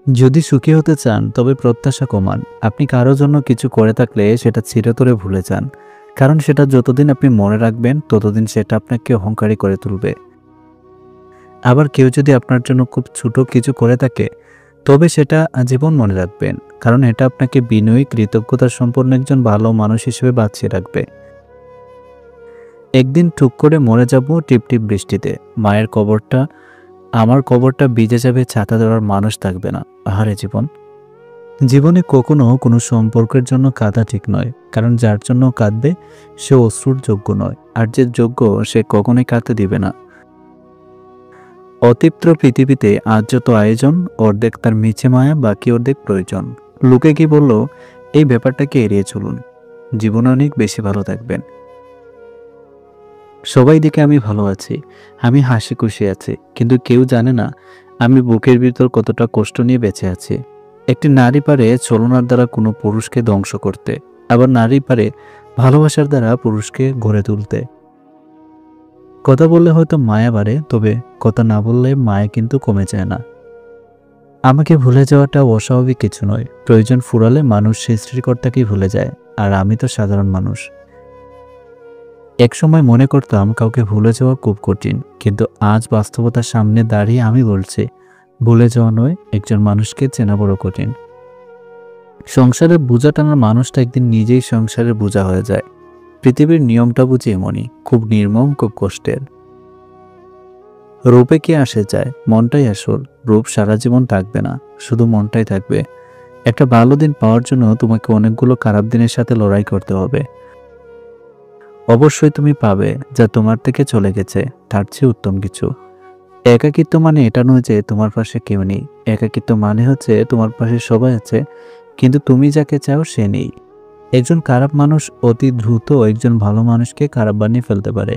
যদি সুখী হতে চান তবে প্রত্যাশা কমান। আপনি কারো জন্য কিছু করে থাকলে সেটা চিরতরে ভুলে যান। কারণ সেটা যতদিন আপনি মনে রাখবেন ততদিন সেটা আপনাকে অহংকারী করে তুলবে। আবার কেউ যদি আপনার জন্য খুব ছোট কিছু করে থাকে তবে সেটা আজীবন মনে রাখবেন। কারণ এটা আপনাকে বিনয়ী, কৃতজ্ঞতা সম্পন্ন একজন ভালো মানুষ হিসেবে বাঁচিয়ে রাখবে। একদিন টুক করে মরে যাব টিপটিপ বৃষ্টিতে। মায়ের কবরটা, আমার কবরটা ভিজে যাবে, ছাতা ধরার মানুষ থাকবে না। আহারে জীবন! জীবনে কখনো কোনো সম্পর্কের জন্য কাঁদা ঠিক নয়। কারণ যার জন্য কাঁদবে সে অশ্রুর যোগ্য নয়, আর যে যোগ্য সে কখনোই কাঁদতে দিবে না। অতৃপ্ত পৃথিবীতে আজ যত আয়োজন, অর্ধেক তার মিছে মায়া, বাকি অর্ধেক প্রয়োজন। লোকে কি বলল, এই ব্যাপারটাকে এড়িয়ে চলুন। জীবনে অনেক বেশি ভালো থাকবেন। সবাই দেখে আমি ভালো আছি, আমি হাসি খুশি আছি, কিন্তু কেউ জানে না আমি বুকের ভিতর কতটা কষ্ট নিয়ে বেঁচে আছি। একটি নারী পারে ছলনার দ্বারা কোনো পুরুষকে ধ্বংস করতে, আবার নারী পারে ভালোবাসার দ্বারা পুরুষকে গড়ে তুলতে। কথা বললে হয়তো মায়া বাড়ে, তবে কথা না বললে মায়া কিন্তু কমে যায় না। আমাকে ভুলে যাওয়াটা অস্বাভাবিক কিছু নয়। প্রয়োজন ফুরালে মানুষ সেই সৃষ্টিকর্তাকেই ভুলে যায়, আর আমি তো সাধারণ মানুষ। একসময় মনে করতাম কাউকে ভুলে যাওয়া খুব কঠিন, কিন্তু আজ বাস্তবতার সামনে দাঁড়িয়ে আমি বলছি, ভুলে যাওয়া নয়, একজন মানুষকে চেনা বড় কঠিন। সংসারের বোঝা টানার মানুষটা একদিন নিজেই সংসারের বোঝা হয়ে যায়। পৃথিবীর নিয়মটা বুঝি এমনই, খুব নির্মম, খুব কষ্টের। রূপে কি আসে যায়, মনটাই আসল। রূপ সারা জীবন থাকবে না, শুধু মনটাই থাকবে। একটা ভালো দিন পাওয়ার জন্য তোমাকে অনেকগুলো খারাপ দিনের সাথে লড়াই করতে হবে। অবশ্যই তুমি পাবে যা তোমার থেকে চলে গেছে, তার চেয়ে উত্তম কিছু। একাকিত্ব মানে এটা নয় যে তোমার পাশে কেউ নেই। একাকিত্ব মানে হচ্ছে তোমার পাশে সবাই আছে, কিন্তু তুমি যাকে চাও সে নেই। একজন খারাপ মানুষ অতি দ্রুত একজন ভালো মানুষকে খারাপ বানিয়ে ফেলতে পারে।